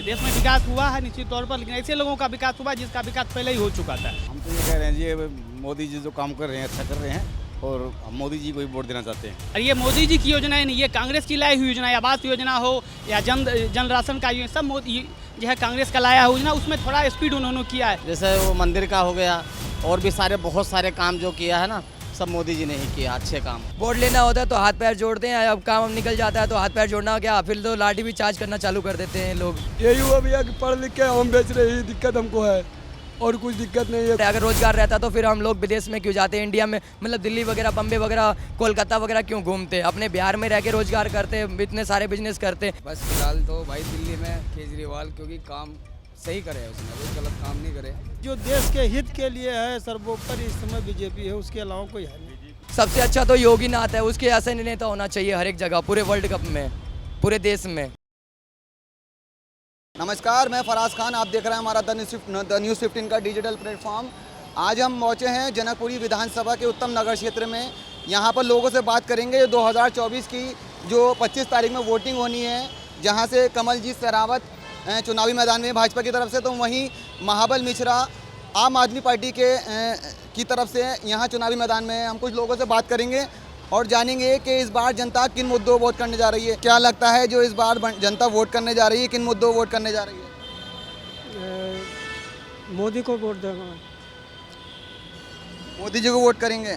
देश में विकास हुआ है निश्चित तौर पर, लेकिन ऐसे लोगों का विकास हुआ जिसका विकास पहले ही हो चुका था। हम तो ये कह रहे हैं जी, ये मोदी जी जो काम कर रहे हैं अच्छा कर रहे हैं और हम मोदी जी को ही वोट देना चाहते हैं। और ये मोदी जी की योजनाएं नहीं, ये कांग्रेस की लाई हुई योजना है। आवास योजना हो या जन राशन का योजना, सब मोदी जो है कांग्रेस का लाया योजना, उसमें थोड़ा स्पीड उन्होंने किया है। जैसे वो मंदिर का हो गया और भी बहुत सारे काम जो किया है ना, सब मोदी जी ने ही किया अच्छे काम। वोट लेना होता है तो हाथ पैर जोड़ते हैं, अब काम निकल जाता है तो हाथ पैर जोड़ना क्या, फिर तो लाठी भी चार्ज करना चालू कर देते हैं लोग। यही हुआ भैया कि पढ़ लिख के हम बेच रहे हैं, दिक्कत हमको है और कुछ दिक्कत नहीं है। अगर रोजगार रहता तो फिर हम लोग विदेश में क्यों जाते, इंडिया में मतलब दिल्ली वगैरह, बम्बे वगैरह, कोलकाता वगैरह क्यों घूमते, अपने बिहार में रह के रोजगार करते, इतने सारे बिजनेस करते। बस फिलहाल तो भाई दिल्ली में केजरीवाल, क्योंकि काम सही करे, उसने कोई गलत काम नहीं करे। जो देश के हित के लिए है सर्वोपरि इस समय बीजेपी है, उसके अलावा कोई है नहीं। सबसे अच्छा तो योगी नाथ है, उसके ऐसे नेता होना चाहिए हर एक जगह, पूरे वर्ल्ड कप में, पूरे देश में। नमस्कार, मैं फराज खान, आप देख रहे हैं हमारा द न्यूज़ 15 का डिजिटल प्लेटफॉर्म। आज हम पहुंचे हैं जनकपुरी विधानसभा के उत्तम नगर क्षेत्र में। यहां पर लोगों से बात करेंगे 2024 की जो 25 तारीख में वोटिंग होनी है, जहां से कमलजीत शेरावत चुनावी मैदान में भाजपा की तरफ से, तो वहीं महाबल मिश्रा आम आदमी पार्टी की तरफ से यहाँ चुनावी मैदान में। हम कुछ लोगों से बात करेंगे और जानेंगे कि इस बार जनता किन मुद्दों वोट करने जा रही है। क्या लगता है जो इस बार जनता वोट करने जा रही है, किन मुद्दों वोट करने जा रही है? मोदी को वोट देगा। मोदी जी को वोट करेंगे।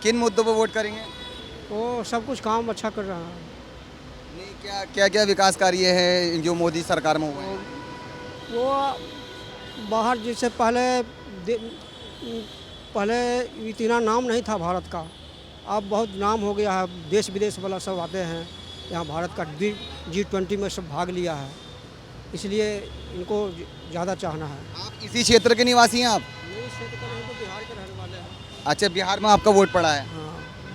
किन मुद्दों पर वोट करेंगे? वो सब कुछ काम अच्छा कर रहा है। नहीं, क्या क्या विकास कार्य है जो मोदी सरकार में हुए हैं? वो बाहर जैसे पहले इतना नाम नहीं था भारत का, अब बहुत नाम हो गया है। देश विदेश वाला सब आते हैं यहाँ, भारत का G20 में सब भाग लिया है, इसलिए इनको ज़्यादा चाहना है। आप इसी क्षेत्र के निवासी हैं? आप नहीं, क्षेत्र का नहीं तो बिहार के रहने वाले हैं। अच्छा, बिहार में आपका वोट पड़ा है। हाँ,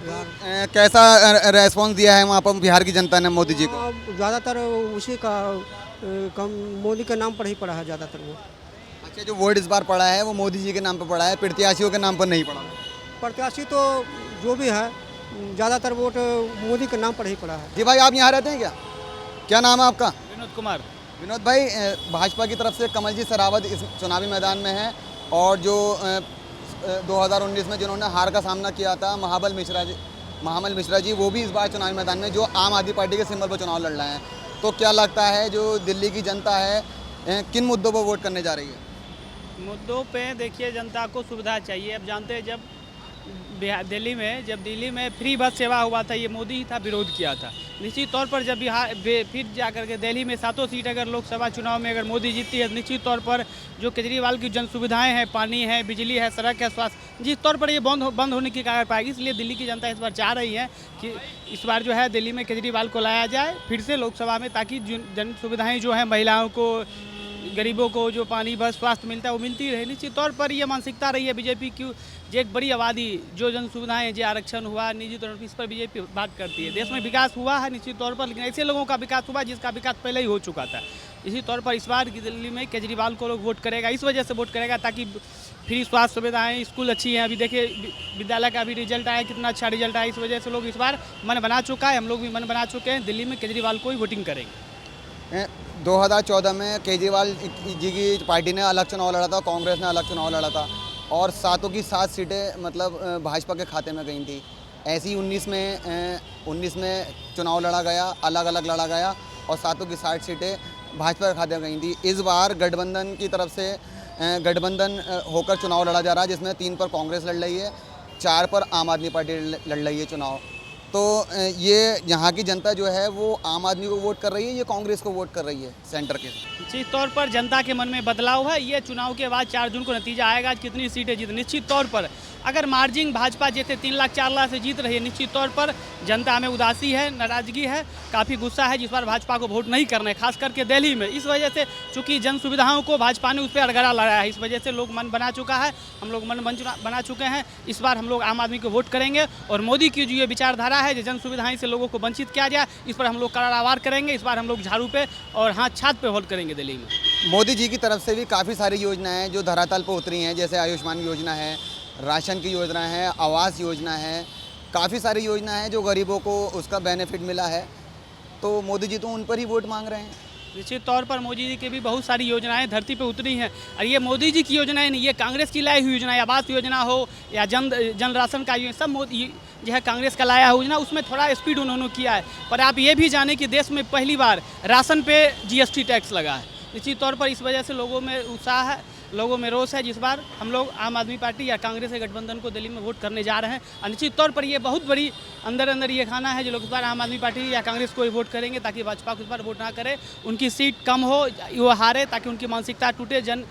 बिहार। कैसा रेस्पॉन्स दिया है वहाँ पर बिहार की जनता ने मोदी जी को? ज़्यादातर उसी का मोदी के नाम पर ही पड़ा है ज़्यादातर वो। अच्छा, जो वोट इस बार पड़ा है वो मोदी जी के नाम पर पड़ा है, प्रत्याशियों के नाम पर नहीं पड़ा? प्रत्याशी तो जो भी है ज़्यादातर वोट मोदी के नाम पर ही पड़ा है। जी भाई, आप यहाँ रहते हैं क्या? क्या नाम है आपका? विनोद कुमार। विनोद भाई, भाजपा की तरफ से कमलजीत शेरावत इस चुनावी मैदान में है और जो 2019 में जिन्होंने हार का सामना किया था महाबल मिश्रा जी, वो भी इस बार चुनावी मैदान में जो आम आदमी पार्टी के सिंबल पर चुनाव लड़ रहे हैं। तो क्या लगता है जो दिल्ली की जनता है किन मुद्दों पर वोट करने जा रही है? मुद्दों पे देखिए, जनता को सुविधा चाहिए। अब जानते हैं जब दिल्ली में फ्री बस सेवा हुआ था, ये मोदी ही था विरोध किया था। निश्चित तौर पर जब फिर जा करके दिल्ली में 7 सीट अगर लोकसभा चुनाव में अगर मोदी जीतती है, निश्चित तौर पर जो केजरीवाल की जन सुविधाएँ हैं, पानी है, बिजली है, सड़क है, स्वास्थ्य, जिस तौर पर ये बंद होने की कगार पाएगी। इसलिए दिल्ली की जनता इस बार चाह रही है कि इस बार जो है दिल्ली में केजरीवाल को लाया जाए फिर से लोकसभा में, ताकि जन सुविधाएँ जो हैं महिलाओं को, गरीबों को जो पानी, बस, स्वास्थ्य मिलता है वो मिलती रहे। निश्चित तौर पर ये मानसिकता रही है बीजेपी की। जो एक बड़ी आबादी, जो जन सुविधाएँ, जो आरक्षण हुआ, निजी तौर पर, इस पर बीजेपी बात करती है। देश में विकास हुआ है निश्चित तौर पर, लेकिन ऐसे लोगों का विकास हुआ जिसका विकास पहले ही हो चुका था। इसी तौर पर इस बार की दिल्ली में केजरीवाल को लोग वोट करेगा, इस वजह से वोट करेगा ताकि फ्री स्वास्थ्य सुविधाएँ, स्कूल अच्छी हैं। अभी देखिए विद्यालय का भी रिजल्ट आया, कितना अच्छा रिजल्ट आया। इस वजह से लोग इस बार मन बना चुका है, हम लोग भी मन बना चुके हैं, दिल्ली में केजरीवाल को ही वोटिंग करेंगे। 2014 में केजरीवाल जी की पार्टी ने अलग चुनाव लड़ा था, कांग्रेस ने अलग चुनाव लड़ा था और 7 की 7 सीटें मतलब भाजपा के खाते में गई थी। ऐसी 19 में चुनाव लड़ा गया, अलग अलग लड़ा गया और 7 की 60 सीटें भाजपा के खाते में गई थी। इस बार गठबंधन की तरफ से गठबंधन होकर चुनाव लड़ा जा रहा है, जिसमें 3 पर कांग्रेस लड़ रही है, 4 पर आम आदमी पार्टी लड़ रही है चुनाव। तो ये यहाँ की जनता जो है वो आम आदमी को वोट कर रही है, ये कांग्रेस को वोट कर रही है सेंटर के। निश्चित तौर पर जनता के मन में बदलाव है। ये चुनाव के बाद 4 जून को नतीजा आएगा, कितनी सीटें जीत। निश्चित तौर पर अगर मार्जिन भाजपा जैसे 3 लाख 4 लाख से जीत रही है, निश्चित तौर पर जनता में उदासी है, नाराजगी है, काफ़ी गुस्सा है, जिस बार भाजपा को वोट नहीं करना है, खास करके दिल्ली में। इस वजह से चूँकि जन सुविधाओं को भाजपा ने उस पर अड़गड़ा लगाया है, इस वजह से लोग मन बना चुका है, हम लोग मन बना चुके हैं। इस बार हम लोग आम आदमी को वोट करेंगे और मोदी की जो ये विचारधारा है, जो जन सुविधाएं से लोगों को वंचित किया जाए, इस पर हम लोग करारावार करेंगे। इस बार हम लोग झाड़ू पे और हाथ छात पे वोट करेंगे दिल्ली में। मोदी जी की तरफ से भी काफ़ी सारी योजनाएं जो धरातल पर उतरी हैं, जैसे आयुष्मान योजना है, राशन की योजना है, आवास योजना है, काफ़ी सारी योजना है जो गरीबों को उसका बेनिफिट मिला है। तो मोदी जी तो उन पर ही वोट मांग रहे हैं। निश्चित तौर पर मोदी जी की भी बहुत सारी योजनाएं धरती पे उतरी हैं और ये मोदी जी की योजनाएं नहीं, ये कांग्रेस की लाई हुई योजना, आवास योजना हो या जन राशन का सब मोदी जो है कांग्रेस का लाया हुआ योजना, उसमें थोड़ा स्पीड उन्होंने किया है। पर आप ये भी जानें कि देश में पहली बार राशन पे जीएसटी टैक्स लगा है। निश्चित तौर पर इस वजह से लोगों में उत्साह है, लोगों में रोष है। जिस बार हम लोग आम आदमी पार्टी या कांग्रेस के गठबंधन को दिल्ली में वोट करने जा रहे हैं और निश्चित तौर पर ये बहुत बड़ी अंदर ये खाना है जो लोग इस बार आम आदमी पार्टी या कांग्रेस को ही वोट करेंगे ताकि भाजपा को इस बार वोट ना करे, उनकी सीट कम हो, वो हारे, ताकि उनकी मानसिकता टूटे। जन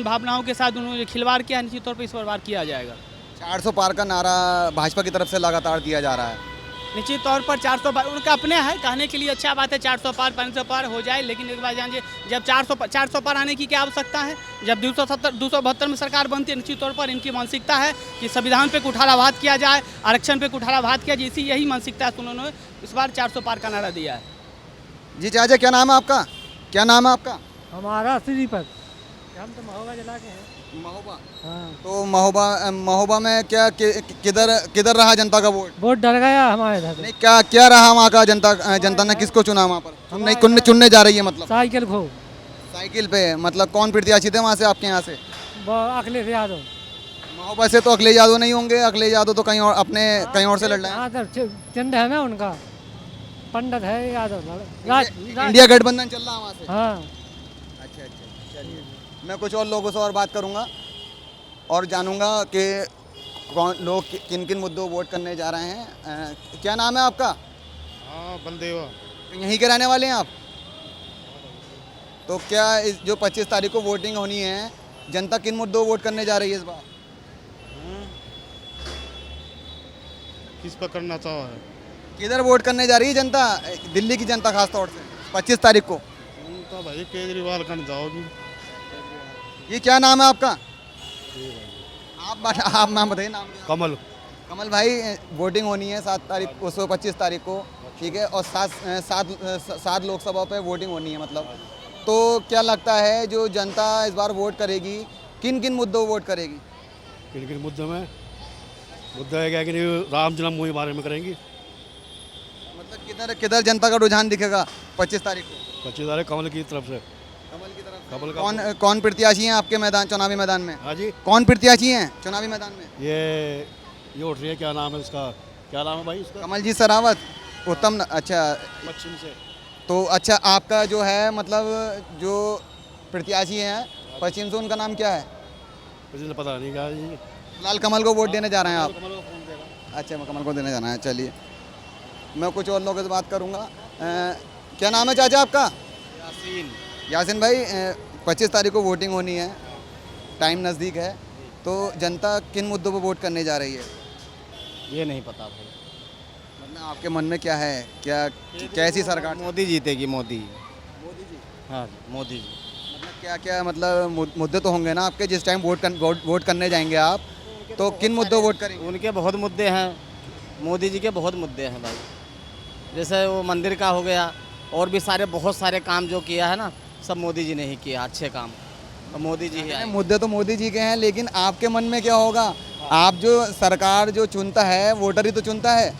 भावनाओं के साथ उन्होंने खिलवाड़ किया, निश्चित तौर पर इस बार किया जाएगा। 400 पार का नारा भाजपा की तरफ से लगातार दिया जा रहा है। निश्चित तौर पर 400 पार उनका अपने है, कहने के लिए अच्छा बात है 400 पार 500 पार हो जाए, लेकिन एक बार जानिए जब 400 पार आने की क्या आवश्यकता है, जब 272 में सरकार बनती है। निश्चित तौर पर इनकी मानसिकता है कि संविधान पे कुठाराघात किया जाए, आरक्षण पे कुठाराघात किया जाए, यही मानसिकता है। उन्होंने इस बार 400 पार का नारा दिया है। जी चाचा, क्या नाम है आपका? क्या नाम है आपका? हमारा श्रीपद, हम तो महोबा जिला के हैं। महोबा। हाँ, तो महोबा में क्या किधर रहा जनता का वोट? वोट डर गया हमारे इधर। नहीं, क्या रहा वहाँ का? जनता ने किसको चुना वहाँ पर? चुनने जा रही है मतलब साइकिल को साइकिल पे, मतलब कौन प्रत्याशी थे वहाँ से आपके यहाँ से? अखिलेश यादव। महोबा से तो अखिलेश यादव नहीं होंगे, अखिलेश यादव तो कहीं और से लड़ रहे हैं। हाँ तो चंद है ना उनका, पंडित है यादव। इंडिया गठबंधन चल रहा है वहाँ से। हाँ, अच्छा, चलिए मैं कुछ और लोगों से और बात करूँगा और जानूँगा कि कौन लोग किन किन मुद्दों वोट करने जा रहे हैं। क्या नाम है आपका? हाँ, बलदेवा। तो यहीं के रहने वाले हैं आप? तो क्या इस जो 25 तारीख को वोटिंग होनी है, जनता किन मुद्दों वोट करने जा रही है इस बार? किस पर करना चाह है? किधर वोट करने जा रही है जनता, दिल्ली की जनता खास तौर से 25 तारीख को? तो भाई केजरीवाल करने जाओगी। ये क्या नाम है आपका? आप नाम बताइए। नाम क्या? कमल भाई, वोटिंग होनी है 7 तारीख को, 25 तारीख को, ठीक है, और 7 लोकसभा पे वोटिंग होनी है मतलब। तो क्या लगता है जो जनता इस बार वोट करेगी, किन किन मुद्दों वोट करेगी? किन किन मुद्दों में? मुद्दा है क्या कि राम जन्मभूमि के बारे में करेंगी। मतलब किधर जनता का रुझान दिखेगा 25 तारीख को? 25 तारीख कमल की तरफ से। कमल की तरफ। कमल का कौन प्रत्याशी हैं आपके चुनावी मैदान में? हाँ जी, कौन प्रत्याशी हैं चुनावी मैदान में? ये उठ रही है, क्या नाम है उसका? क्या नाम है भाई उसका? कमल जी सरावत, उत्तम। अच्छा, पश्चिम से। तो अच्छा, आपका जो है मतलब जो प्रत्याशी हैं पश्चिम से, उनका नाम क्या है? मुझे तो पता नहीं क्या है जी। फिलहाल कमल को वोट देने जा रहे हैं आप? कमल को फोन देगा। अच्छा, मैं कमल को देने जाना है। चलिए मैं कुछ और लोगों से बात करूँगा। क्या नाम है चाचा आपका? यासीन भाई, 25 तारीख को वोटिंग होनी है, टाइम नज़दीक है, तो जनता किन मुद्दों पर वोट करने जा रही है? ये नहीं पता भाई। मतलब आपके मन में क्या है, क्या कैसी सरकार? मोदी जीतेगी, मोदी। मोदी जी। हाँ, मोदी जी। मतलब क्या मतलब मुद्दे तो होंगे ना आपके, जिस टाइम वोट करने जाएंगे आप, तो किन मुद्दों वोट करेंगे? उनके बहुत मुद्दे हैं, मोदी जी के बहुत मुद्दे हैं भाई। जैसे वो मंदिर का हो गया, और भी बहुत सारे काम जो किया है ना, सब मोदी जी ने ही किया, अच्छे काम, और मोदी जी ही आए। मुद्दे तो मोदी जी के हैं, लेकिन आपके मन में क्या होगा? आप जो सरकार जो चुनता है, वोटर ही तो चुनता है,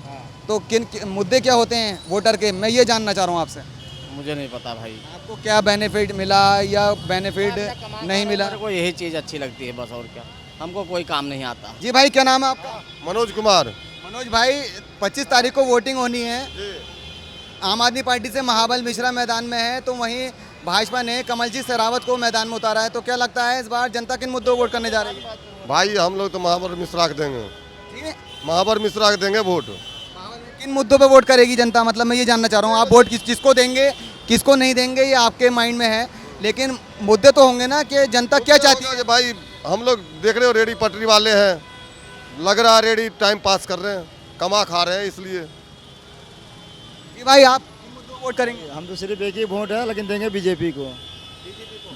तो किन मुद्दे क्या होते हैं वोटर के, मैं ये जानना चाह रहा हूँ आपसे। मुझे नहीं पता भाई। आपको क्या बेनिफिट मिला या बेनिफिट नहीं मिला? मेरे को यही चीज़ अच्छी लगती है बस, और क्या, हमको कोई काम नहीं आता। जी भाई, क्या नाम है आपका? मनोज कुमार। मनोज भाई, 25 तारीख को वोटिंग होनी है, आम आदमी पार्टी से महाबल मिश्रा मैदान में है, तो वहीं भाजपा ने कमलजीत शेरावत को मैदान में उतारा है, तो क्या लगता है इस बार जनता किन मुद्दों वोट करने जा रही है? भाई हम लोग तो महावर मिश्रा को देंगे। ठीक है, महावर मिश्रा को देंगे वोट। किन मुद्दों पे वोट करेगी जनता, मतलब मैं ये जानना चाह रहा हूँ। आप वोट किसको देंगे, किसको नहीं देंगे, ये आपके माइंड में है, लेकिन मुद्दे तो होंगे ना कि जनता क्या चाहती है। भाई हम लोग देख रहे हो, रेडी पटरी वाले हैं, लग रहा है रेडी टाइम पास कर रहे हैं, कमा खा रहे हैं, इसलिए। जी भाई, आप किन मुद्दों पे वोट करेंगे? हम तो सिर्फ एक ही वोट है, लेकिन देंगे बीजेपी को।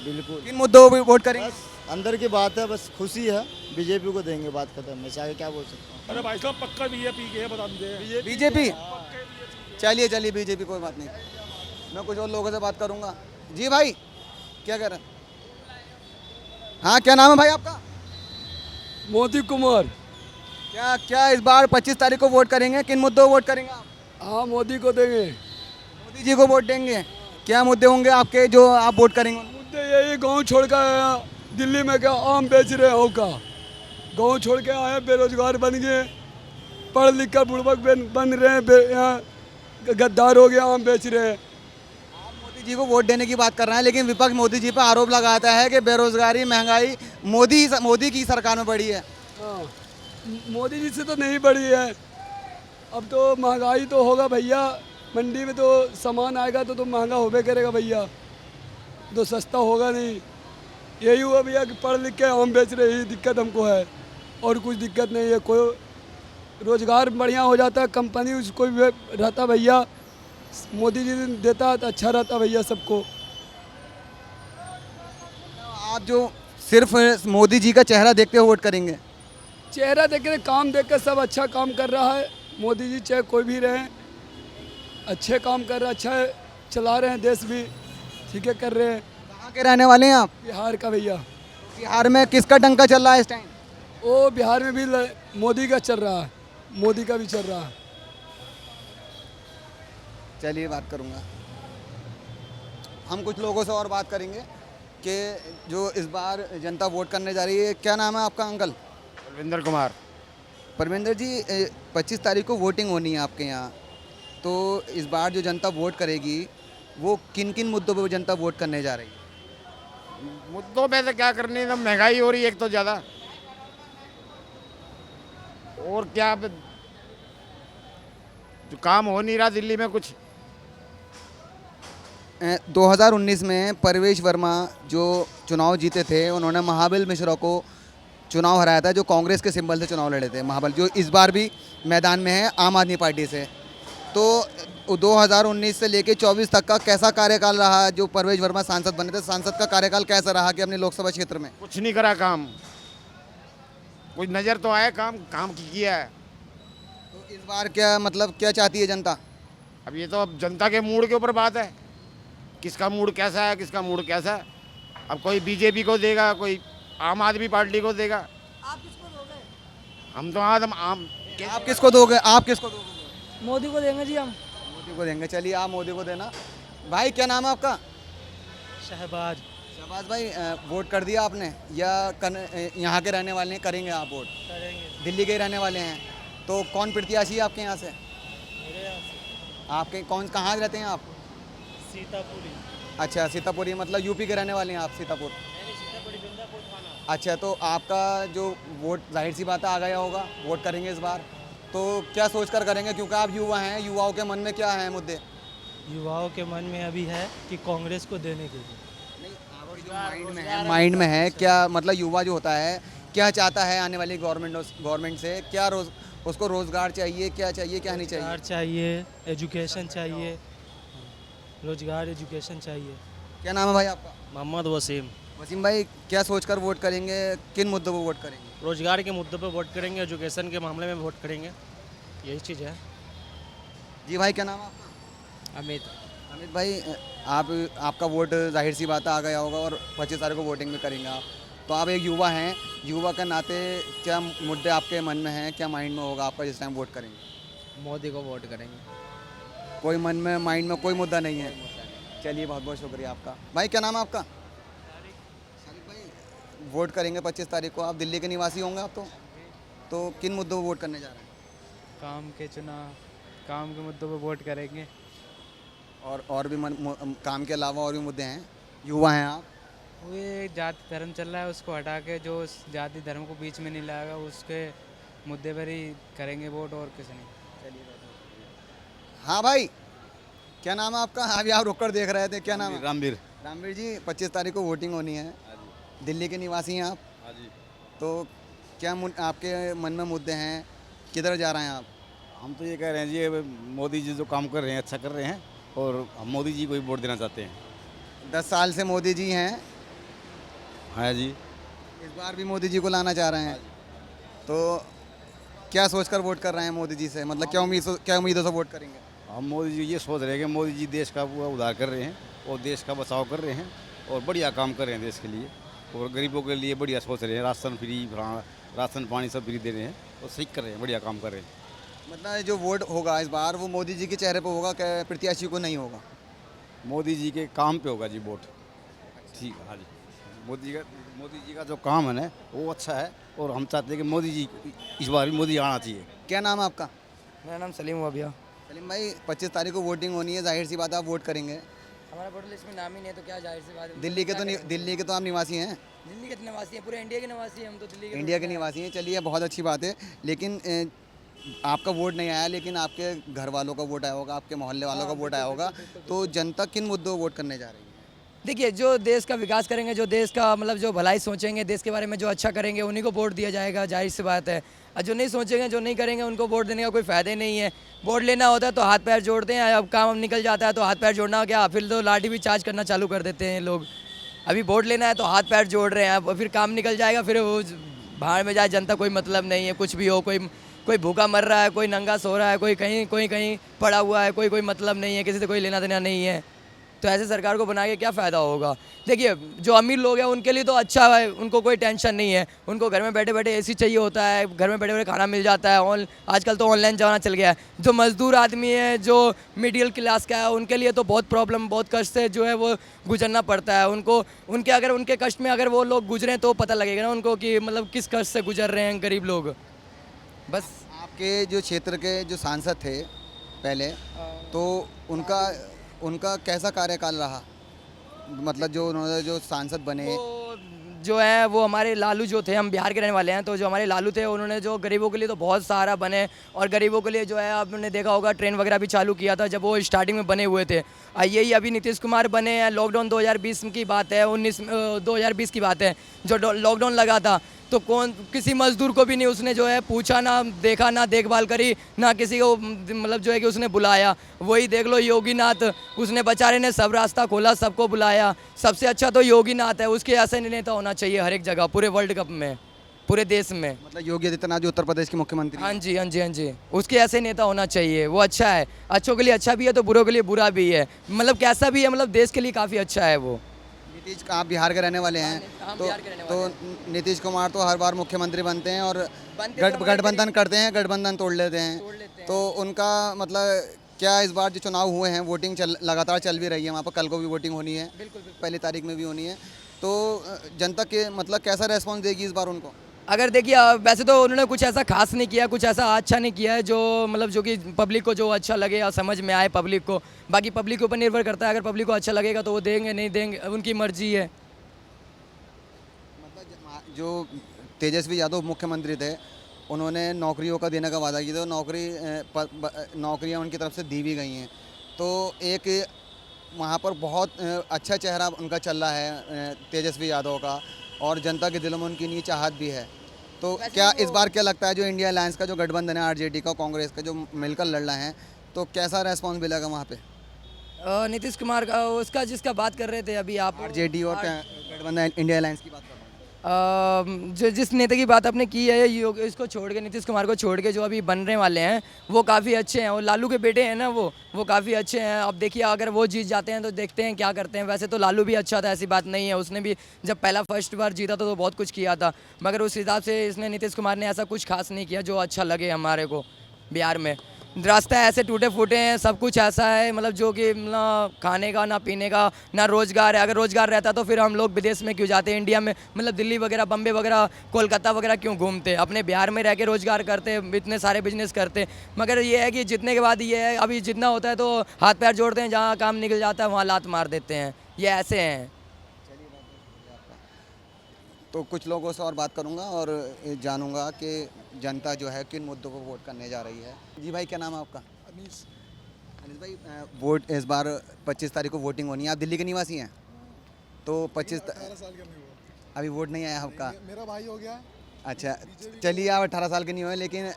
बिल्कुल। किन मुद्दों पे वोट करेंगे? अंदर की बात है, बस खुशी है, बीजेपी को देंगे, बात खत्म। मैं आगे क्या बोल सकता हूँ? अरे भाई साहब, पक्का बीजेपी के बता दे। बीजेपी? चलिए बीजेपी, कोई बात नहीं। मैं कुछ और लोगों से बात करूंगा। जी भाई, क्या कह रहे हैं? हाँ, क्या नाम है भाई आपका? मोदी कुमार। क्या इस बार 25 तारीख को वोट करेंगे, किन मुद्दों पर वोट करेंगे आप? हाँ, मोदी को देंगे। मोदी मोदी जी को वोट देंगे, क्या मुद्दे होंगे आपके जो आप वोट करेंगे? मुद्दे यही गांव छोड़ कर आया, दिल्ली में क्या आम बेच रहे हो का, गांव छोड़ के आए, बेरोजगार बन गए, पढ़ लिख कर बुड़बक बन रहे हैं, यहाँ गद्दार हो गया, आम बेच रहे हैं। मोदी जी को वोट देने की बात कर रहे हैं, लेकिन विपक्ष मोदी जी पर आरोप लगाता है कि बेरोजगारी महंगाई मोदी की सरकार में बढ़ी है। हाँ, मोदी जी से तो नहीं बढ़ी है। अब तो महंगाई तो होगा भैया, मंडी में तो सामान आएगा तो महंगा होबे करेगा भैया, तो सस्ता होगा नहीं। यही हुआ भैया कि पढ़ लिख के आम बेच रहे, यही दिक्कत हमको है, और कुछ दिक्कत नहीं है। कोई रोजगार बढ़िया हो जाता, कंपनी उसको भी रहता भैया, मोदी जी देता तो अच्छा रहता भैया सबको। आप जो सिर्फ मोदी जी का चेहरा देखते हुए वोट करेंगे? चेहरा देख के, काम देख कर सब अच्छा काम कर रहा है मोदी जी, चाहे कोई भी रहे, अच्छे काम कर रहे, अच्छा चला रहे हैं, देश भी ठीक है कर रहे हैं। कहाँ के रहने वाले हैं आप? बिहार का भैया। बिहार में किसका डंका चल रहा है इस टाइम? वो बिहार में भी मोदी का चल रहा है, मोदी का भी चल रहा है। चलिए बात करूँगा, हम कुछ लोगों से और बात करेंगे कि जो इस बार जनता वोट करने जा रही है। क्या नाम है आपका अंकल? परविंदर कुमार। परविंदर जी, 25 तारीख को वोटिंग होनी है आपके यहाँ, तो इस बार जो जनता वोट करेगी वो किन किन मुद्दों पर जनता वोट करने जा रही है? मुद्दों में तो क्या करनी है, महंगाई हो रही है एक तो ज़्यादा, और क्या जो काम हो नहीं रहा दिल्ली में कुछ। 2019 में परवेश वर्मा जो चुनाव जीते थे, उन्होंने महाबल मिश्रा को चुनाव हराया था, जो कांग्रेस के सिंबल से चुनाव लड़े थे। महाबल जो इस बार भी मैदान में है आम आदमी पार्टी से। तो 2019 से लेके 24 तक का कैसा कार्यकाल रहा? जो परवेश वर्मा सांसद बने थे, सांसद का कार्यकाल कैसा रहा कि अपने लोकसभा क्षेत्र में? कुछ नहीं करा काम, कुछ नज़र तो आया, काम किया है। तो इस बार क्या मतलब क्या चाहती है जनता? अब ये तो अब जनता के मूड के ऊपर बात है, किसका मूड कैसा है, किसका मूड कैसा है। अब कोई बीजेपी को देगा, कोई आम आदमी पार्टी को देगा। आप किसको दोगे? हम तो आम आप किसको दोगे? आप किसको दोगे? मोदी को देंगे जी हम। मोदी को देंगे। चलिए आप मोदी को देना। भाई क्या नाम है आपका? शहबाज। शहबाज भाई, वोट कर दिया आपने या यहाँ के रहने वाले हैं, करेंगे आप वोट? करेंगे। दिल्ली के ही रहने वाले हैं, तो कौन प्रत्याशी है आपके यहाँ से? मेरे यहाँ से आपके कहाँ रहते हैं आप? सीतापुरी। अच्छा, सीतापुरी, मतलब यूपी के रहने वाले हैं आप? सीतापुर। अच्छा, तो आपका जो वोट जाहिर सी बात है आ गया होगा, वोट करेंगे इस बार, तो क्या सोच कर करेंगे? क्योंकि आप युवा हैं, युवाओं के मन में क्या है मुद्दे? युवाओं के मन में अभी है कि कांग्रेस को देने के लिए। माइंड में है क्या, मतलब युवा जो होता है क्या चाहता है आने वाली गवर्नमेंट से? क्या उसको रोजगार चाहिए, क्या चाहिए, क्या नहीं चाहिए? रोजगार चाहिए, एजुकेशन चाहिए, रोजगार एजुकेशन चाहिए। क्या नाम है भाई आपका? मोहम्मद वसीम। वसीम भाई, क्या सोचकर वोट करेंगे, किन मुद्दों पर वोट करेंगे? रोजगार के मुद्दे पर वोट करेंगे, एजुकेशन के मामले में वोट करेंगे, यही चीज़ है। जी भाई, क्या नाम है आपका? अमित। अमित भाई, आपका वोट जाहिर सी बात आ गया होगा और 25 तारीख को वोटिंग में करेंगे आप, तो आप एक युवा हैं, युवा के नाते क्या मुद्दे आपके मन में हैं, क्या माइंड में होगा आपका जिस टाइम वोट करेंगे? मोदी को वोट करेंगे। कोई मन में, माइंड में कोई मुद्दा नहीं है? चलिए, बहुत बहुत शुक्रिया आपका। भाई क्या नाम है आपका? शारिक भाई, वोट करेंगे 25 तारीख को, आप दिल्ली के निवासी होंगे आप तो किन मुद्दों पर वोट करने जा रहे हैं? काम के मुद्दों पर वोट करेंगे। और भी काम के अलावा और भी मुद्दे हैं? युवा हैं आप? वो ये जाति धर्म चल रहा है, उसको हटा के जो जाति धर्म को बीच में नहीं लाएगा, उसके मुद्दे पर ही करेंगे वोट, और किसी नहीं। हाँ भाई, क्या नाम है आपका? अभी आप रुक कर देख रहे थे, क्या नाम है? रामवीर। रामवीर जी, 25 तारीख को वोटिंग होनी है, दिल्ली के निवासी हैं आप, तो क्या आपके मन में मुद्दे हैं, किधर जा रहे हैं आप? हम तो ये कह रहे हैं जी, मोदी जी जो काम कर रहे हैं अच्छा कर रहे हैं, और हम मोदी जी को ही वोट देना चाहते हैं। 10 साल से मोदी जी हैं, हाँ जी। इस बार भी मोदी जी को लाना चाह रहे हैं, तो क्या सोचकर वोट कर रहे हैं मोदी जी से? मतलब क्या उम्मीदों से वोट करेंगे? हम मोदी जी ये सोच रहे हैं कि मोदी जी देश का पूरा उद्धार कर रहे हैं और देश का बचाव कर रहे हैं और बढ़िया काम कर रहे हैं देश के लिए, और गरीबों के लिए बढ़िया सोच रहे हैं, राशन फ्री, राशन पानी सब फ्री दे रहे हैं, और सही कर रहे हैं, बढ़िया काम कर रहे हैं। मतलब जो वोट होगा इस बार वो मोदी जी के चेहरे पे होगा, क्या प्रत्याशी को नहीं होगा? मोदी जी के काम पे होगा जी वोट। ठीक है, हाँ जी। मोदी जी का जो काम है ना वो अच्छा है, और हम चाहते हैं कि मोदी जी इस बार भी मोदी आना चाहिए। क्या नाम है आपका? मेरा नाम सलीम हुआ भैया। सलीम भाई, 25 तारीख को वोटिंग होनी है, जाहिर सी बात है आप वोट करेंगे। हमारा वोटर लिस्ट में नाम ही नहीं है तो क्या जाहिर सी बात है। दिल्ली के तो आप निवासी हैं, दिल्ली के निवासी हैं, पूरे इंडिया के निवासी हैं हम तो, दिल्ली के इंडिया के निवासी हैं। चलिए बहुत अच्छी बात है, लेकिन आपका वोट नहीं आया, लेकिन आपके घर वालों का वोट आया होगा, आपके मोहल्ले वालों का वोट आया होगा, तो जनता किन मुद्दों पर वोट करने जा रही है? देखिए, जो देश का विकास करेंगे, जो देश का मतलब जो भलाई सोचेंगे, देश के बारे में जो अच्छा करेंगे, उन्हीं को वोट दिया जाएगा, जाहिर सी बात है। और जो नहीं सोचेंगे, जो नहीं करेंगे, उनको वोट देने का कोई फ़ायदा ही नहीं है। वोट लेना होता है तो हाथ पैर जोड़ते हैं, अब काम निकल जाता है तो हाथ पैर जोड़ना क्या, फिर तो लाठी भी चार्ज करना चालू कर देते हैं लोग। अभी वोट लेना है तो हाथ पैर जोड़ रहे हैं, अब फिर काम निकल जाएगा, फिर वो बाहर में जाए जनता, कोई मतलब नहीं है। कुछ भी हो, कोई भूखा मर रहा है, कोई नंगा सो रहा है, कोई कहीं पड़ा हुआ है, कोई मतलब नहीं है, किसी से कोई लेना देना नहीं है। तो ऐसे सरकार को बना के क्या फ़ायदा होगा? देखिए, जो अमीर लोग हैं उनके लिए तो अच्छा है, उनको कोई टेंशन नहीं है, उनको घर में बैठे बैठे एसी चाहिए होता है, घर में बैठे बैठे खाना मिल जाता है, आजकल तो ऑनलाइन ज़माना चल गया है। जो मज़दूर आदमी है, जो मिडिल क्लास का है, उनके लिए तो बहुत प्रॉब्लम, बहुत कष्ट से जो है वो गुजरना पड़ता है उनको। अगर उनके कष्ट में अगर वो लोग गुजरें तो पता लगेगा ना उनको कि मतलब किस कष्ट से गुजर रहे हैं गरीब लोग। बस आपके जो क्षेत्र के जो सांसद थे पहले, तो उनका कैसा कार्यकाल रहा? मतलब जो उन्होंने जो सांसद बने, जो है वो हमारे लालू जो थे, हम बिहार के रहने वाले हैं, तो जो हमारे लालू थे उन्होंने जो गरीबों के लिए तो बहुत सारा बने, और गरीबों के लिए जो है आपने देखा होगा ट्रेन वगैरह भी चालू किया था जब वो स्टार्टिंग में बने हुए थे। यही अभी नीतीश कुमार बने हैं, लॉकडाउन 2020 की बात है, 2020 की बात है, जो लॉकडाउन लगा था तो किसी मजदूर को भी नहीं उसने जो है पूछा, ना देखा, ना देखभाल करी, ना किसी को मतलब जो है कि उसने बुलाया। वही देख लो योगीनाथ, उसने बेचारे ने सब रास्ता खोला, सबको बुलाया। सबसे अच्छा तो योगीनाथ है, उसके ऐसे नेता होना चाहिए हर एक जगह, पूरे वर्ल्ड कप में, पूरे देश में। मतलब योगी आदित्यनाथ जो उत्तर प्रदेश के मुख्यमंत्री। हाँ जी, हाँ जी, हाँ जी, उसके ऐसे नेता होना चाहिए। वो अच्छा है, अच्छों के लिए अच्छा भी है तो बुरों के लिए बुरा भी है, मतलब कैसा भी है, मतलब देश के लिए काफ़ी अच्छा है वो। नीतीश, आप बिहार के रहने वाले हैं, तो नीतीश कुमार तो हर बार मुख्यमंत्री बनते हैं और गठबंधन करते हैं, गठबंधन तोड़ लेते हैं। तो उनका मतलब क्या इस बार जो चुनाव हुए हैं, वोटिंग लगातार चल भी रही है वहाँ पर, कल को भी वोटिंग होनी है, पहली तारीख में भी होनी है, तो जनता के मतलब कैसा रेस्पॉन्स देगी इस बार उनको? अगर देखिए, वैसे तो उन्होंने कुछ ऐसा खास नहीं किया, कुछ ऐसा अच्छा नहीं किया है जो मतलब जो कि पब्लिक को जो अच्छा लगे या समझ में आए पब्लिक को। बाकी पब्लिक के ऊपर निर्भर करता है, अगर पब्लिक को अच्छा लगेगा तो वो देंगे, नहीं देंगे उनकी मर्जी है। मतलब जो तेजस्वी यादव मुख्यमंत्री थे, उन्होंने नौकरियों का देने का वादा किया था, नौकरियां उनकी तरफ से दी भी गई हैं, तो एक वहाँ पर बहुत अच्छा चेहरा उनका चल रहा है तेजस्वी यादव का, और जनता के दिलों में उनकी नी चाहत भी है। तो क्या इस बार क्या लगता है जो इंडिया अलायंस का जो गठबंधन है, आरजेडी का, कांग्रेस का, जो मिलकर लड़ रहे हैं, तो कैसा रेस्पॉन्स मिलेगा वहाँ पे? नीतीश कुमार का, उसका जिसका बात कर रहे थे अभी आप, आरजेडी और गठबंधन इंडिया अलायंस की बात कर रहा हूँ। जो जिस नेता की बात आपने की है, इसको छोड़ के, नीतीश कुमार को छोड़ के जो अभी बनने वाले हैं वो काफ़ी अच्छे हैं, और लालू के बेटे हैं ना वो काफ़ी अच्छे हैं। अब देखिए, अगर वो जीत जाते हैं तो देखते हैं क्या करते हैं। वैसे तो लालू भी अच्छा था, ऐसी बात नहीं है, उसने भी जब पहला फर्स्ट बार जीता था तो बहुत कुछ किया था, मगर उस हिसाब से इसने नीतीश कुमार ने ऐसा कुछ खास नहीं किया जो अच्छा लगे हमारे को। बिहार में रास्ता ऐसे टूटे फूटे हैं, सब कुछ ऐसा है, मतलब जो कि ना खाने का, ना पीने का, ना रोज़गार है। अगर रोज़गार रहता तो फिर हम लोग विदेश में क्यों जाते, इंडिया में मतलब दिल्ली वगैरह, बम्बे वगैरह, कोलकाता वगैरह क्यों घूमते, अपने बिहार में रह के रोज़गार करते, इतने सारे बिजनेस करते। मगर ये है कि जितने के बाद ये है, अभी जितना होता है तो हाथ पैर जोड़ते हैं, जहाँ काम निकल जाता है वहाँ लात मार देते हैं, ये ऐसे हैं। तो कुछ लोगों से और बात करूंगा और जानूंगा कि जनता जो है किन मुद्दों पर वोट करने जा रही है। जी भाई, क्या नाम है आपका? अनीस। अनीस भाई, वोट इस बार 25 तारीख को वोटिंग होनी है, आप दिल्ली के निवासी हैं, तो 25 18 साल का नहीं हुआ, अभी वोट नहीं आया आपका? मेरा भाई हो गया। अच्छा, चलिए, आप 18 साल के नहीं हुए, लेकिन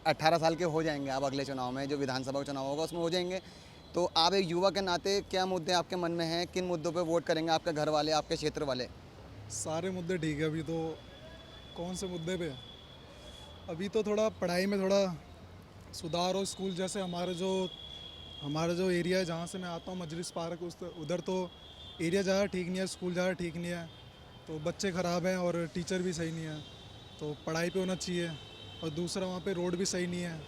18 साल के हो जाएंगे आप अगले चुनाव में, जो विधानसभा का चुनाव होगा उसमें हो जाएंगे। तो आप एक युवा के नाते क्या मुद्दे आपके मन में हैं, किन मुद्दों पर वोट करेंगे आपके घर वाले, आपके क्षेत्र वाले? सारे मुद्दे ठीक है, अभी तो कौन से मुद्दे पे? अभी तो थोड़ा पढ़ाई में थोड़ा सुधार हो, स्कूल जैसे हमारा जो एरिया है जहाँ से मैं आता हूँ, मजलिस पार्क, उधर तो एरिया ज़्यादा ठीक नहीं है, स्कूल ज़्यादा ठीक नहीं है, तो बच्चे ख़राब हैं और टीचर भी सही नहीं है, तो पढ़ाई पे होना चाहिए। और दूसरा वहाँ पे रोड भी सही नहीं है,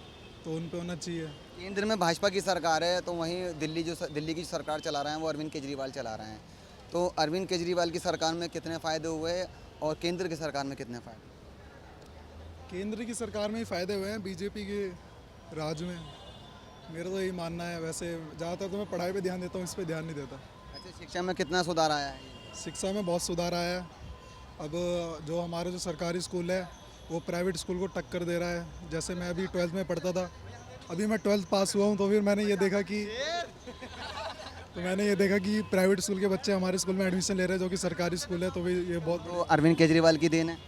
तो उन पे होना चाहिए। केंद्र में भाजपा की सरकार है, तो वहीं दिल्ली की सरकार चला रहे हैं वो अरविंद केजरीवाल चला रहे हैं। तो अरविंद केजरीवाल की सरकार में कितने फ़ायदे हुए और केंद्र की सरकार में कितने फ़ायदे? केंद्र की सरकार में ही फ़ायदे हुए हैं, बीजेपी के राज में। मेरा तो यही मानना है। वैसे ज़्यादातर तो मैं पढ़ाई पे ध्यान देता हूँ, इस पे ध्यान नहीं देता। अच्छा, शिक्षा में कितना सुधार आया है? शिक्षा में बहुत सुधार आया है। अब जो हमारे जो सरकारी स्कूल है वो प्राइवेट स्कूल को टक्कर दे रहा है। जैसे मैं अभी 12th में पढ़ता था, अभी मैं 12th पास हुआ हूँ, तो फिर मैंने ये देखा कि प्राइवेट स्कूल के बच्चे हमारे स्कूल में एडमिशन ले रहे हैं जो कि सरकारी स्कूल है। तो फिर ये बहुत तो अरविंद केजरीवाल की देन है?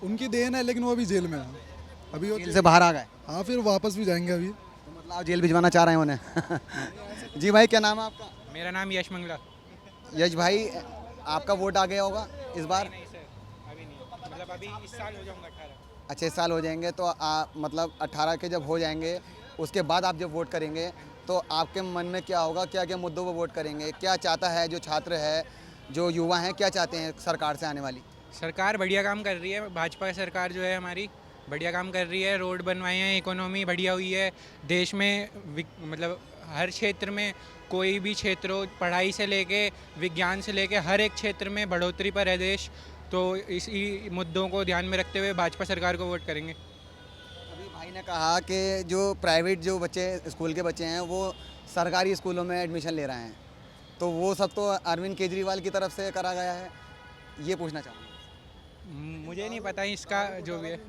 उनकी देन है, लेकिन वो अभी जेल में है। अभी वो जेल से बाहर आ गए? हाँ, फिर वापस भी जाएंगे अभी। तो मतलब आप जेल भिजवाना चाह रहे हैं उन्हें? जी भाई, क्या नाम है आपका? मेरा नाम यश मंगला। यश भाई, आपका वोट आ गया होगा इस बार? नहीं सर, अभी नहीं, मतलब अभी इस साल हो जाऊंगा 18। अच्छा, इस साल हो जाएंगे तो मतलब 18 के जब हो जाएंगे उसके बाद आप जब वोट करेंगे तो आपके मन में क्या होगा? क्या क्या मुद्दों पर वोट करेंगे? क्या चाहता है जो छात्र है, जो युवा हैं, क्या चाहते हैं सरकार से आने वाली? सरकार बढ़िया काम कर रही है। भाजपा सरकार जो है हमारी बढ़िया काम कर रही है। रोड बनवाए हैं, इकोनॉमी बढ़िया हुई है देश में। मतलब हर क्षेत्र में, कोई भी क्षेत्र हो, पढ़ाई से लेके विज्ञान से लेके हर एक क्षेत्र में बढ़ोतरी पर है देश। तो इसी मुद्दों को ध्यान में रखते हुए भाजपा सरकार को वोट करेंगे। अभी भाई ने कहा कि जो प्राइवेट जो बच्चे स्कूल के बच्चे हैं वो सरकारी स्कूलों में एडमिशन ले रहे हैं, तो वो सब तो अरविंद केजरीवाल की तरफ से करा गया है, ये पूछना चाहूँगा। मुझे नहीं पता इसका जो भी है,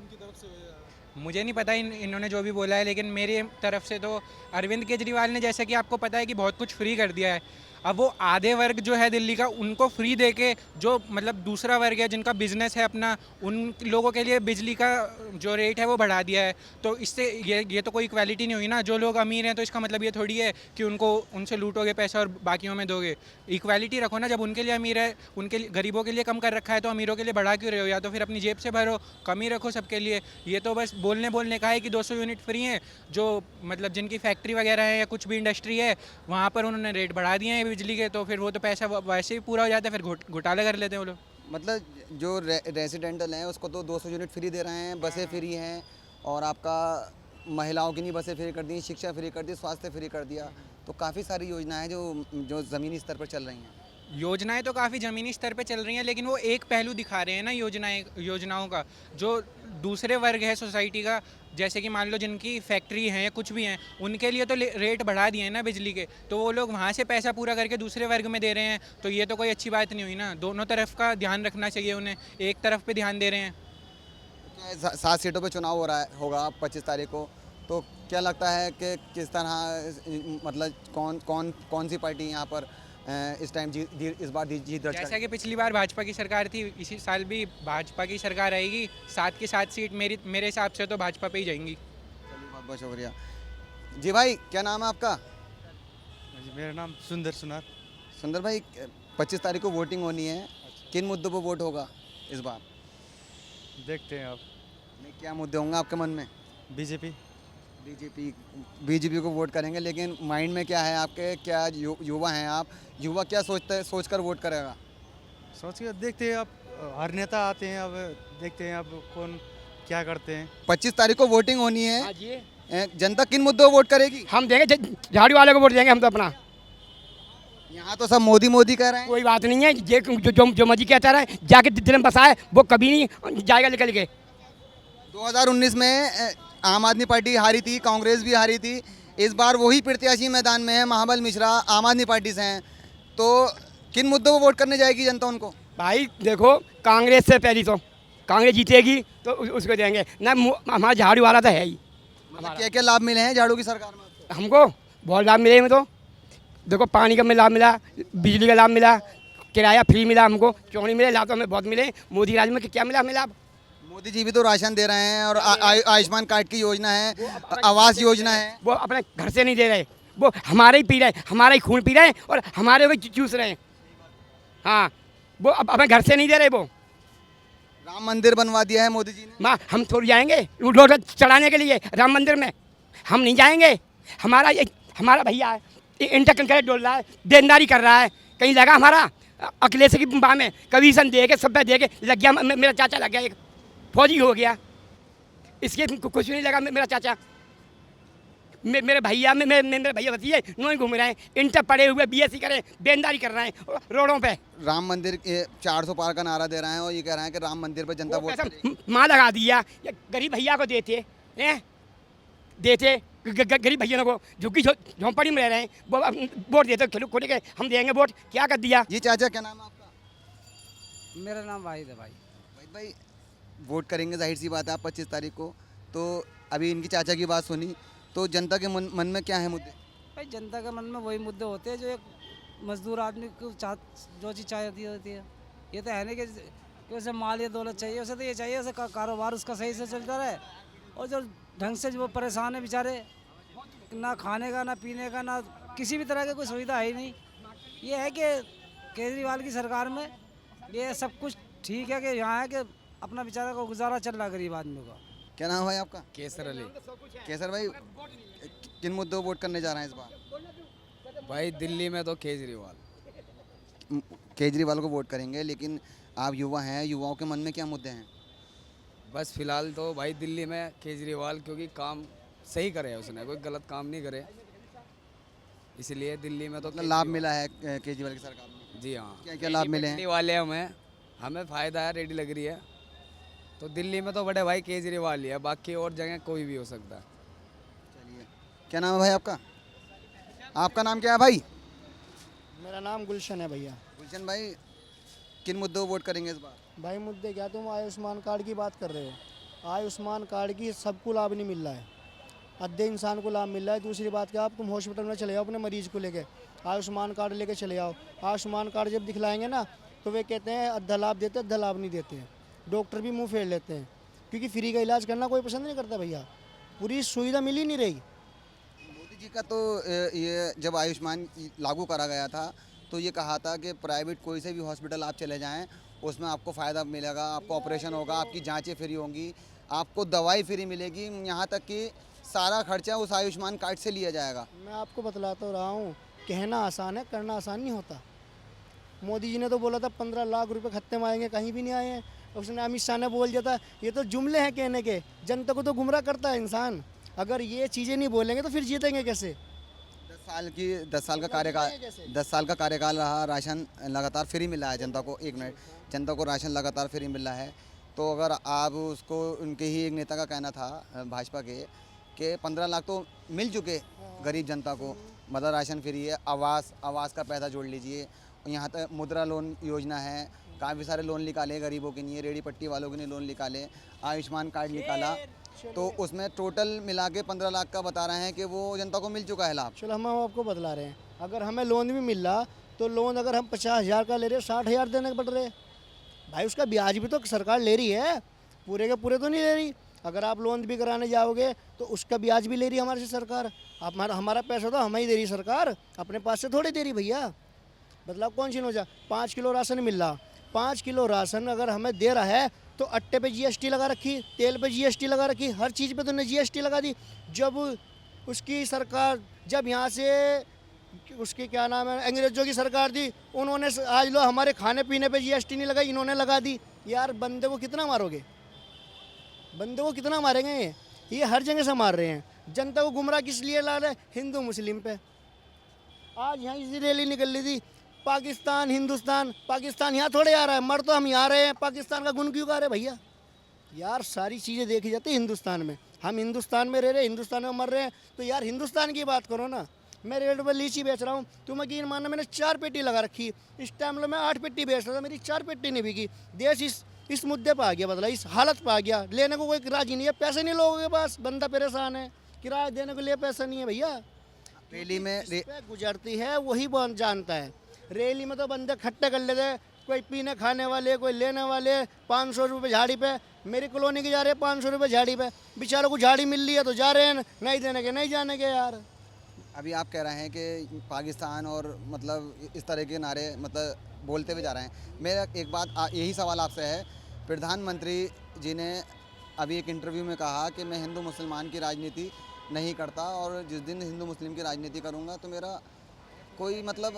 मुझे नहीं पता इन्होंने जो भी बोला है, लेकिन मेरी तरफ से तो अरविंद केजरीवाल ने, जैसा कि आपको पता है कि बहुत कुछ फ्री कर दिया है। अब वो आधे वर्ग जो है दिल्ली का, उनको फ्री देके जो मतलब दूसरा वर्ग है जिनका बिजनेस है अपना, उन लोगों के लिए बिजली का जो रेट है वो बढ़ा दिया है। तो इससे ये तो कोई इक्वालिटी नहीं हुई ना। जो लोग अमीर हैं तो इसका मतलब ये थोड़ी है कि उनको उनसे लूटोगे पैसा और बाकियों में दोगे। इक्वालिटी रखो ना। जब उनके लिए अमीर है, उनके लिए, गरीबों के लिए कम कर रखा है, तो अमीरों के लिए बढ़ा क्यों रहे हो? या तो फिर अपनी जेब से भरो, कम ही रखो सबके लिए। ये तो बस बोलने का है कि 200 यूनिट फ्री हैं। जो मतलब जिनकी फैक्ट्री वगैरह है या कुछ भी इंडस्ट्री है, वहाँ पर उन्होंने रेट बढ़ा दिए हैं बिजली के, तो फिर वो तो पैसा वैसे ही पूरा हो जाता है, फिर घोटाले कर लेते हैं वो लोग। मतलब जो रेजिडेंटल हैं उसको तो 200 यूनिट फ्री दे रहे हैं, बसें फ्री हैं, और आपका महिलाओं की नहीं बसें फ्री कर दी, शिक्षा फ्री कर दी, स्वास्थ्य फ्री कर दिया। तो काफ़ी सारी योजनाएं जो ज़मीनी स्तर पर चल रही हैं। योजनाएं तो काफ़ी ज़मीनी स्तर पे चल रही हैं, लेकिन वो एक पहलू दिखा रहे हैं ना योजनाओं का। जो दूसरे वर्ग है सोसाइटी का, जैसे कि मान लो जिनकी फैक्ट्री है या कुछ भी हैं, उनके लिए तो रेट बढ़ा दिए हैं ना बिजली के, तो वो लोग वहाँ से पैसा पूरा करके दूसरे वर्ग में दे रहे हैं। तो ये तो कोई अच्छी बात नहीं हुई ना। दोनों तरफ का ध्यान रखना चाहिए उन्हें, एक तरफ पे ध्यान दे रहे हैं। 7 सीटों पे चुनाव हो रहा होगा 25 तारीख को, तो क्या लगता है कि किस तरह, मतलब कौन सी पार्टी यहाँ पर इस टाइम इस बार जीत दर्ज? जैसा कि पिछली बार भाजपा की सरकार थी, इसी साल भी भाजपा की सरकार आएगी। 7 की 7 सीट मेरे हिसाब से तो भाजपा पे ही जाएंगी। चलिए, बहुत बहुत शुक्रिया। जी भाई, क्या नाम है आपका? मेरा नाम सुंदर सुनार। सुंदर भाई, 25 तारीख को वोटिंग होनी है, किन मुद्दों पर वोट होगा इस बार? देखते हैं आप। नहीं, क्या मुद्दे होंगे आपके मन में? बीजेपी को वोट करेंगे, लेकिन माइंड में क्या है आपके? क्या युवा हैं आप? युवा क्या सोचकर वोट करेगा? सोच के देखते हैं, अब हर नेता आते हैं, अब देखते हैं अब कौन क्या करते हैं। 25 तारीख को वोटिंग होनी है, जनता किन मुद्दों पर वोट करेगी? हम देंगे झाड़ू वाले को वोट देंगे हम तो अपना। यहाँ तो सब मोदी कह रहे हैं। कोई बात नहीं है, जो मर्जी कहता रहे, जाके दिल में बसा है वो कभी नहीं जाएगा निकल के। 2019 में आम आदमी पार्टी हारी थी, कांग्रेस भी हारी थी। इस बार वही प्रत्याशी मैदान में है, महाबल मिश्रा आम आदमी पार्टी से हैं। तो किन मुद्दों पर वोट करने जाएगी जनता उनको? भाई देखो, कांग्रेस से पहली तो कांग्रेस जीतेगी तो उसको देंगे ना। हमारा झाड़ू वाला तो है ही। क्या क्या लाभ मिले हैं झाड़ू की सरकार में? हमको बहुत लाभ मिले हैं। तो देखो, पानी का लाभ मिला, बिजली का लाभ मिला, किराया फ्री मिला, हमको चौड़ी मिले, लाभ तो हमें बहुत मिले। मोदी राज में क्या मिला हमें लाभ? मोदी जी भी तो राशन दे रहे हैं, और आयुष्मान कार्ड की योजना है, आवास योजना है। वो अपने घर से नहीं दे रहे, वो हमारे ही पी रहे, हमारा ही खून पी रहे हैं और हमारे को चूस रहे हैं। हाँ, वो अपने घर से नहीं दे रहे। वो राम मंदिर बनवा दिया है मोदी जी ने। माँ, हम थोड़ी जाएंगे रोड चढ़ाने के लिए राम मंदिर में? हम नहीं जाएंगे। हमारा भैया है, इंटर कंकरेट डोल रहा है, देनदारी कर रहा है। कहीं लगा हमारा अखिलेश की बाह में कमीशन दे के सब दे के लग गया। मेरा चाचा लग गया, एक फौजी हो गया। इसके कुछ भी नहीं लगा। मेरा चाचा मेरे भैया मेरे भैया भतीजे नोई घूम रहे हैं, इंटर पढ़े हुए BSc करें, बेंदारी कर रहे हैं रोडों पे। राम मंदिर 400 पार का नारा दे रहे हैं और ये कह रहे हैं कि राम मंदिर पर जनता वोट करेगी। माँ लगा दिया, गरीब भैया को देते गरीब भैया को झुग्गी झोंपड़ी में रह रहे हैं, वोट देते खोले के हम देंगे वोट, क्या कर दिया। जी चाचा क्या नाम है आपका? मेरा नाम वाहिद है भाई। भाई वोट करेंगे, जाहिर सी बात है आप 25 तारीख को, तो अभी इनकी चाचा की बात सुनी, तो जनता के मन में क्या है मुद्दे? भाई जनता के मन में वही मुद्दे होते हैं जो एक मजदूर आदमी को जो चीज़ चाहती होती है। ये तो है नहीं कि उसे माल या दौलत चाहिए, उसे तो ये चाहिए उसे कारोबार उसका सही से चलता रहे, और जो ढंग से जो परेशान है बेचारे, ना खाने का ना पीने का ना किसी भी तरह की कोई सुविधा है ही नहीं। ये है कि केजरीवाल की सरकार में ये सब कुछ ठीक है कि यहाँ है कि अपना बेचारा को गुजारा चल रहा गरीब आदमी का। क्या नाम है भाई आपका? केसर अली। केसर भाई किन मुद्दों पर वोट करने जा रहे हैं इस बार? भाई दिल्ली में तो केजरीवाल। केजरीवाल को वोट करेंगे, लेकिन आप युवा हैं, युवाओं के मन में क्या मुद्दे हैं? बस फिलहाल तो भाई दिल्ली में केजरीवाल, क्योंकि काम सही करे उसने, कोई गलत काम नहीं करे, इसलिए दिल्ली में तो लाभ मिला है केजरीवाल की सरकार में। जी हाँ, क्या क्या लाभ मिले हैं? वाले हमें फ़ायदा है, रेडी लग रही है, तो दिल्ली में तो बड़े भाई केजरीवाल ही है, बाकी और जगह कोई भी हो सकता है। चलिए, क्या नाम है भाई आपका? आपका नाम क्या है भाई? मेरा नाम गुलशन है भैया। गुलशन भाई किन मुद्दों पर वोट करेंगे इस बार? भाई मुद्दे क्या, तुम आयुष्मान कार्ड की बात कर रहे हो। आयुष्मान कार्ड की सबको लाभ नहीं मिल रहा है, आधे इंसान को लाभ मिल रहा है। दूसरी बात क्या, आप तुम हॉस्पिटल में चले जाओ अपने मरीज को लेके, आयुष्मान कार्ड लेके चले जाओ, आयुष्मान कार्ड जब दिखलाएंगे ना तो वे कहते हैं आधा लाभ देते, आधा लाभ नहीं देते हैं। डॉक्टर भी मुंह फेर लेते हैं, क्योंकि फ्री का इलाज करना कोई पसंद नहीं करता भैया, पूरी सुविधा मिल ही नहीं रही। मोदी जी का तो ये जब आयुष्मान लागू करा गया था तो ये कहा था कि प्राइवेट कोई से भी हॉस्पिटल आप चले जाएं, उसमें आपको फ़ायदा मिलेगा, आपको ऑपरेशन होगा, आपकी जांचें फ्री होंगी, आपको दवाई फ्री मिलेगी, यहाँ तक कि सारा खर्चा उस आयुष्मान कार्ड से लिया जाएगा। मैं आपको बतला तो रहा हूँ, कहना आसान है, करना आसान नहीं होता। मोदी जी ने तो बोला था 15 लाख रुपए खत्ते में आएंगे, कहीं भी नहीं आए हैं। उसने अमित शाह ने बोल दिया था, ये तो जुमले हैं कहने के, जनता को तो गुमराह करता है इंसान। अगर ये चीज़ें नहीं बोलेंगे तो फिर जीतेंगे कैसे? 10 साल का कार्यकाल रहा, राशन लगातार फ्री मिला है जनता को। एक मिनट, जनता को राशन लगातार फ्री मिल रहा है, तो अगर आप उसको, उनके ही एक नेता का कहना था भाजपा के कि 15 लाख तो मिल चुके गरीब जनता को, मतलब राशन फ्री है, आवास का पैसा जोड़ लीजिए, यहाँ तक मुद्रा लोन योजना है, काफ़ी सारे लोन निकाले गरीबों के लिए, रेडी पट्टी वालों के लिए लोन निकाले, आयुष्मान कार्ड निकाला, तो उसमें टोटल मिला के 15 लाख का बता रहे हैं कि वो जनता को मिल चुका है लाभ। चलो हम आपको बतला रहे हैं, अगर हमें लोन भी मिल रहा तो लोन अगर हम 50,000 का ले रहे 60,000 देने पड़ रहे भाई, उसका ब्याज भी तो सरकार ले रही है, पूरे के पूरे तो नहीं ले रही। अगर आप लोन भी कराने जाओगे तो उसका ब्याज भी ले रही है हमारे से सरकार। हमारा पैसा तो हमें ही दे रही सरकार, अपने पास से थोड़ी दे रही भैया। बदलाव कौन सी हो जा, 5 किलो राशन मिल रहा, 5 किलो राशन अगर हमें दे रहा है तो अट्टे पे GST लगा रखी, तेल पे GST लगा रखी, हर चीज़ पे तो ने GST लगा दी। जब उसकी सरकार, जब यहाँ से उसकी क्या नाम है, अंग्रेज़ों की सरकार थी, उन्होंने आज लो हमारे खाने पीने पे GST नहीं लगाई, इन्होंने लगा दी। यार बंदे को कितना मारोगे, बंदे को कितना मारेंगे? ये हर जगह से मार रहे हैं। जनता को गुमराह किस लिए ला रहे? हिंदू मुस्लिम पे। आज यहाँ इसी रैली निकल रही थी, पाकिस्तान हिंदुस्तान, पाकिस्तान यहाँ थोड़े आ रहा है, मर तो हम यहाँ रहे हैं, पाकिस्तान का गुण क्यों गा रहे भैया? यार सारी चीज़ें देखी जाती है हिंदुस्तान में, हम हिंदुस्तान में रह रहे हैं, हिंदुस्तान में मर रहे हैं, तो यार हिंदुस्तान की बात करो ना। मैं रेट पर लीची बेच रहा हूँ, तुम यकीन मानना मैंने 4 पेटी लगा रखी, इस टाइम में 8 पेटी बेच रहा था, मेरी 4 पेटी नहीं बिकी। देश इस मुद्दे पर आ गया, बदला इस हालत पर आ गया, लेने को कोई राजी नहीं है, पैसे नहीं लोगों के पास, बंदा परेशान है, किराया देने के लिए पैसा नहीं है भैया। रैली में गुजरती है वही जानता है, रैली में तो बंदे खट्टे कर लेते, कोई पीने खाने वाले, कोई लेने वाले, 500 रुपये झाड़ी पे। मेरी कॉलोनी की जा रहे हैं 500 रुपये झाड़ी पे, बेचारों को झाड़ी मिल रही है तो जा रहे हैं, नहीं देने के नहीं जाने के। यार अभी आप कह रहे हैं कि पाकिस्तान और मतलब इस तरह के नारे मतलब बोलते हुए जा रहे हैं। मेरा एक बात यही सवाल आपसे है, प्रधानमंत्री जी ने अभी एक इंटरव्यू में कहा कि मैं हिंदू मुसलमान की राजनीति नहीं करता, और जिस दिन हिंदू मुस्लिम की राजनीति करूंगा तो मेरा कोई मतलब,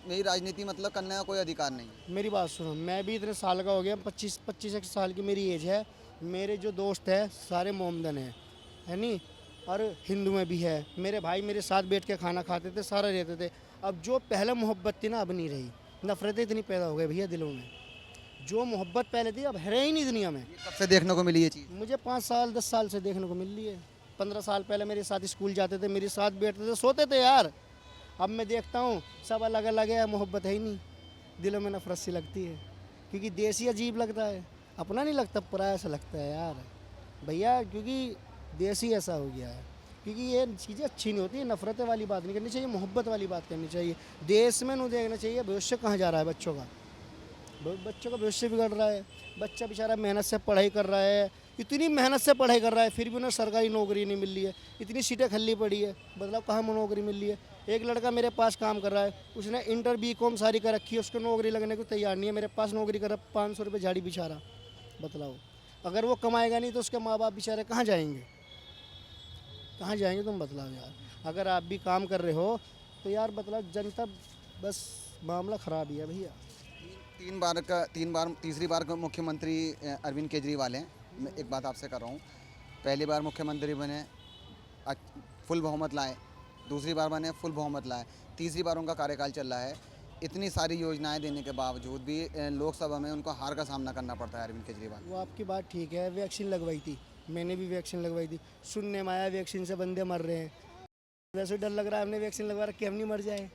मेरी राजनीति मतलब करने का कोई अधिकार नहीं। मेरी बात सुनो, मैं भी इतने साल का हो गया, 25 साल की मेरी एज है, मेरे जो दोस्त हैं सारे मोमदन हैं, है नहीं, और हिंदू में भी है। मेरे भाई मेरे साथ बैठ के खाना खाते थे, सारा रहते थे। अब जो पहले मोहब्बत थी ना, अब नहीं रही। नफरतें इतनी पैदा हो गई भैया दिलों में। जो मोहब्बत पहले थी अब है ही नहीं दुनिया में। कब से देखने को मिली ये चीज़? मुझे 5 साल 10 साल से देखने को मिल रही है। 15 साल पहले मेरे साथ स्कूल जाते थे, मेरे साथ बैठते थे, सोते थे यार। अब मैं देखता हूँ सब अलग अलग है, मोहब्बत है ही नहीं, दिलों में नफरत सी लगती है। क्योंकि देश ही अजीब लगता है, अपना नहीं लगता, पराया सा लगता है यार भैया। क्योंकि देश ही ऐसा हो गया है। क्योंकि ये चीज़ें अच्छी नहीं होती, नफरतें वाली बात नहीं करनी चाहिए, मोहब्बत वाली बात करनी चाहिए। देश में नहीं देखना चाहिए भविष्य कहाँ जा रहा है बच्चों का। बच्चों का भविष्य बिगड़ रहा है। बच्चा बेचारा मेहनत से पढ़ाई कर रहा है, इतनी मेहनत से पढ़ाई कर रहा है, फिर भी उन्हें सरकारी नौकरी नहीं मिल रही है। इतनी सीटें खाली पड़ी है, मतलब कहाँ नौकरी मिल रही है। एक लड़का मेरे पास काम कर रहा है, उसने इंटर BCom सारी कर रखी है, उसको नौकरी लगने को तैयार नहीं है। मेरे पास नौकरी कर रहा, 500 रुपये झाड़ी बिछा रहा। बतलाओ, अगर वो कमाएगा नहीं तो उसके माँ बाप बेचारे कहाँ जाएंगे, कहाँ जाएंगे? तुम बतलाओ यार। अगर आप भी काम कर रहे हो तो यार बतलाओ, जनता बस मामला ख़राब ही है भैया। तीसरी बार का मुख्यमंत्री अरविंद केजरीवाल हैं। मैं एक बात आपसे कर रहा हूँ, पहली बार मुख्यमंत्री बने, फुल बहुमत लाए, दूसरी बार बने, फुल बहुमत लाए, तीसरी बार उनका कार्यकाल चल रहा है। इतनी सारी योजनाएं देने के बावजूद भी लोकसभा में उनको हार का सामना करना पड़ता है अरविंद केजरीवाल। वो आपकी बात ठीक है, वैक्सीन लगवाई थी, मैंने भी वैक्सीन लगवाई थी। सुनने में आया वैक्सीन से बंदे मर रहे हैं। वैसे डर लग रहा है, हमने वैक्सीन लगवा रखी, हम नहीं मर जाए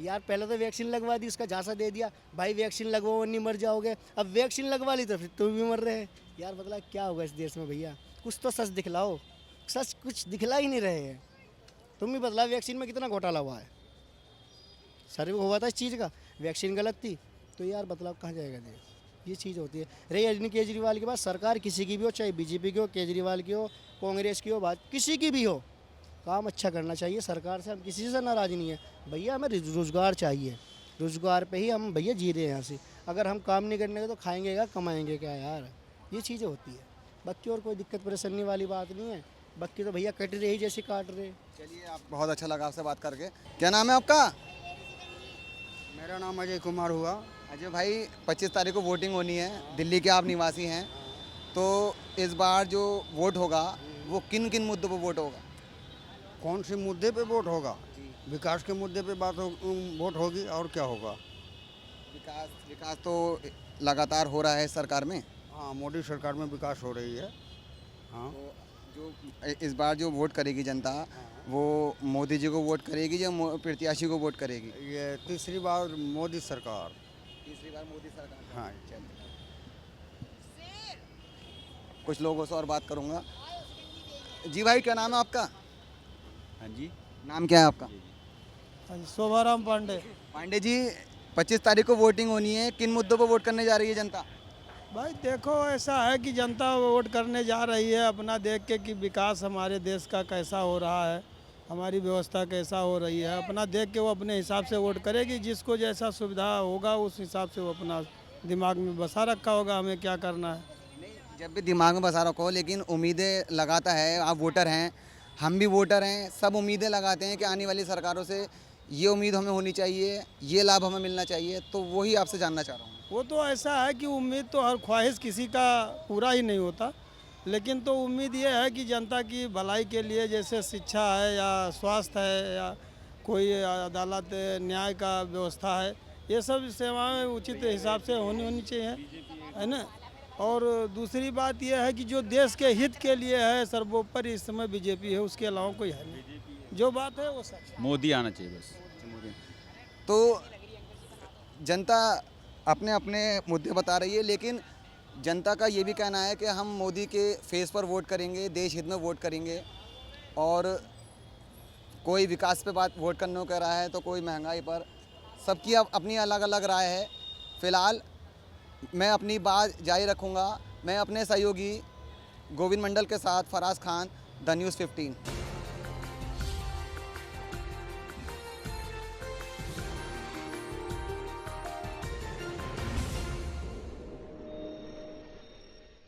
यार। पहले तो वैक्सीन लगवा दी, उसका झांसा दे दिया, भाई वैक्सीन लगवाओ नहीं मर जाओगे। अब वैक्सीन लगवा ली तो फिर तुम भी मर रहे हैं यार। मतलब क्या होगा इस देश में भैया? कुछ तो सच दिखलाओ। सच कुछ दिखला ही नहीं रहे हैं। तुम भी बदला, वैक्सीन में कितना घोटाला हुआ है, सर्वे हुआ था इस चीज़ का, वैक्सीन गलत थी, तो यार बतलाओ कहाँ जाएगा देश? ये चीज़ होती है। रही अरविंद केजरीवाल के बाद, सरकार किसी की भी हो, चाहे BJP की हो, केजरीवाल की हो, कांग्रेस की हो, बात किसी की भी हो, काम अच्छा करना चाहिए। सरकार से हम किसी से नाराज़ नहीं है भैया, हमें रोज़गार चाहिए। रोज़गार पे ही हम भैया जी रहे हैं यहाँ से। अगर हम काम नहीं करने तो खाएंगे क्या, कमाएंगे क्या यार? ये चीज़ें होती है बाकी, और कोई दिक्कत परेशानी वाली बात नहीं है। बाकी तो भैया कट रही जैसे काट रहे। चलिए, आप बहुत अच्छा लगा आपसे बात करके। क्या नाम है आपका? मेरा नाम अजय कुमार हुआ। अजय भाई, 25 तारीख को वोटिंग होनी है, दिल्ली के आप निवासी हैं, तो इस बार जो वोट होगा वो किन किन मुद्दों पर वोट होगा? कौन से मुद्दे पे वोट होगा? विकास के मुद्दे पे वोट होगी, और क्या होगा? विकास तो लगातार हो रहा है सरकार में। हाँ, मोदी सरकार में विकास हो रही है। हाँ, तो जो इस बार जो वोट करेगी जनता, वो मोदी जी को वोट करेगी या प्रत्याशी को वोट करेगी? ये तीसरी बार मोदी सरकार। तीसरी बार मोदी सरकार। हाँ, कुछ लोगों से और बात करूँगा। जी भाई, क्या नाम है आपका? हाँ जी, नाम क्या है आपका? शोभाराम पांडे। पांडे जी, 25 तारीख को वोटिंग होनी है, किन मुद्दों पर वोट करने जा रही है जनता? भाई देखो, ऐसा है कि जनता वोट करने जा रही है अपना देख के कि विकास हमारे देश का कैसा हो रहा है, हमारी व्यवस्था कैसा हो रही है, अपना देख के वो अपने हिसाब से वोट करेगी। जिसको जैसा सुविधा होगा उस हिसाब से वो अपना दिमाग में बसा रखा होगा हमें क्या करना है। जब भी दिमाग में बसा रखो, लेकिन उम्मीदें लगाता है। आप वोटर हैं, हम भी वोटर हैं, सब उम्मीदें लगाते हैं कि आने वाली सरकारों से ये उम्मीद हमें होनी चाहिए, ये लाभ हमें मिलना चाहिए। तो वही आपसे जानना चाह रहा हूँ। वो तो ऐसा है कि उम्मीद तो हर ख्वाहिश किसी का पूरा ही नहीं होता, लेकिन तो उम्मीद ये है कि जनता की भलाई के लिए, जैसे शिक्षा है या स्वास्थ्य है या कोई अदालत न्याय का व्यवस्था है, ये सब सेवाएं उचित हिसाब से होनी चाहिए, है ना। और दूसरी बात यह है कि जो देश के हित के लिए है सर्वोपरि इस समय BJP है, उसके अलावा कोई है नहीं। जो बात है वो सच। मोदी आना चाहिए बस। तो जनता अपने अपने मुद्दे बता रही है, लेकिन जनता का ये भी कहना है कि हम मोदी के फेस पर वोट करेंगे, देश हित में वोट करेंगे। और कोई विकास पे बात वोट करने को कह रहा है, तो कोई महंगाई पर। सबकी अपनी अलग अलग राय है। फ़िलहाल मैं अपनी बात जारी रखूँगा। मैं अपने सहयोगी गोविंद मंडल के साथ फराज खान, द न्यूज़ 15।